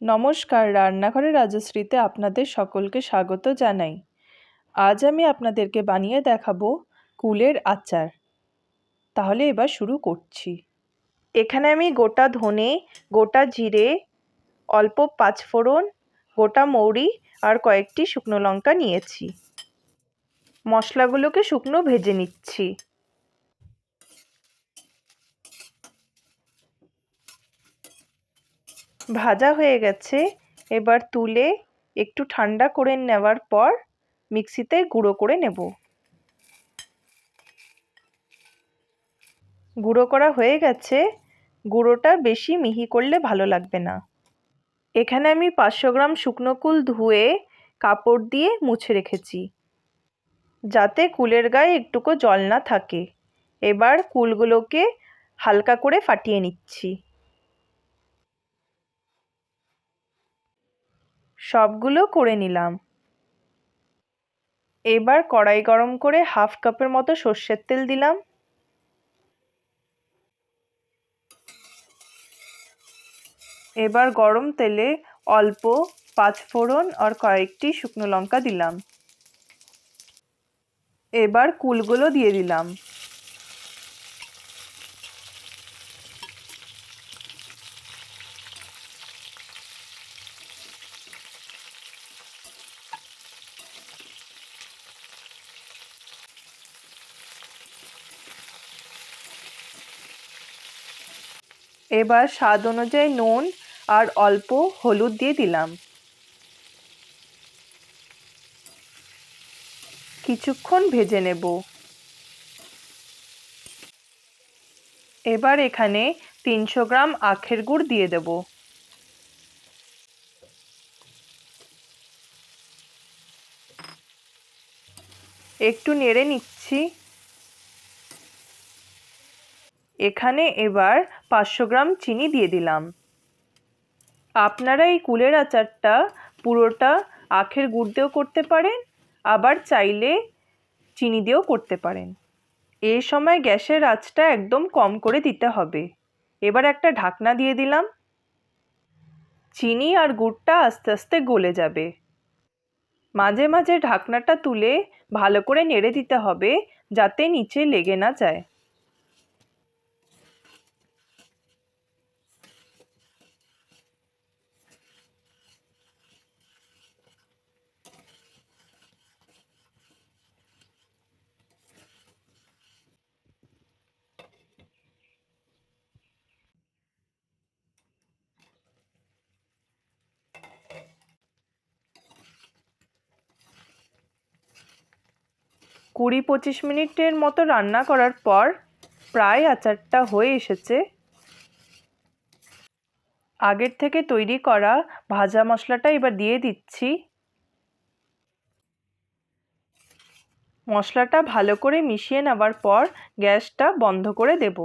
নমস্কার, রান্নাঘরে রাজশ্রীতে আপনাদের সকলকে স্বাগত জানাই। আজ আমি আপনাদেরকে বানিয়ে দেখাবো কুলের আচার। তাহলে এবার শুরু করছি। এখানে আমি গোটা ধনে, গোটা জিরে, অল্প পাঁচফোড়ন, গোটা মৌরি আর কয়েকটি শুকনো লঙ্কা নিয়েছি। মশলাগুলোকে শুকনো ভেজে নিচ্ছি। ভাজা হয়ে গেছে, এবার তুলে একটু ঠান্ডা করে নেওয়ার পর মিক্সিতে গুঁড়ো করে নেব। গুঁড়ো করা হয়ে গেছে, গুঁড়োটা বেশি মিহি করলে ভালো লাগবে না। এখানে আমি 500 গ্রাম শুকনো কুল ধুয়ে কাপড় দিয়ে মুছে রেখেছি, যাতে কুলের গায়ে একটুকু জল না থাকে। এবার কুলগুলোকে হালকা করে ফাটিয়ে নিচ্ছি। সবগুলো করে নিলাম। এবার কড়াই গরম করে হাফ কাপের মতো সর্ষের তেল দিলাম। এবার গরম তেলে অল্প পাঁচফোড়ন আর কয়েকটি শুকনো লঙ্কা দিলাম। এবার কুলগুলো দিয়ে দিলাম। এবার স্বাদ অনুযায়ী নুন আর অল্প হলুদ দিয়ে দিলাম। কিছুক্ষণ ভেজে নেব। এবার এখানে 300 গ্রাম আখের গুড় দিয়ে দেব। একটু নেড়ে নিচ্ছি। এখানে এবার 500 গ্রাম চিনি দিয়ে দিলাম। আপনারা এই কুলের আচারটা পুরোটা আখের গুড় দিয়েও করতে পারেন, আবার চাইলে চিনি দিয়েও করতে পারেন। এই সময় গ্যাসের আঁচটা একদম কম করে দিতে হবে। এবার একটা ঢাকনা দিয়ে দিলাম। চিনি আর গুড়টা আস্তে আস্তে গলে যাবে। মাঝে মাঝে ঢাকনাটা তুলে ভালো করে নেড়ে দিতে হবে, যাতে নিচে লেগে না যায়। কুড়ি 25 মিনিটের মতো রান্না করার পর প্রায় আচারটা হয়ে এসেছে। আগের থেকে তৈরি করা ভাজা মশলাটা এবার দিয়ে দিচ্ছি। মশলাটা ভালো করে মিশিয়ে নেওয়ার পর গ্যাসটা বন্ধ করে দেব।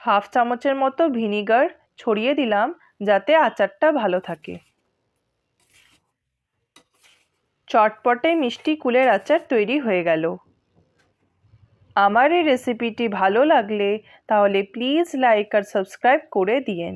হাফ চামচের মতো ভিনিগার ছড়িয়ে দিলাম, যাতে আচারটা ভালো থাকে। চটপটে মিষ্টি কুলের আচার তৈরি হয়ে গেল। আমার এই রেসিপিটি ভালো লাগলে তাহলে প্লিজ লাইক আর সাবস্ক্রাইব করে দিয়েন।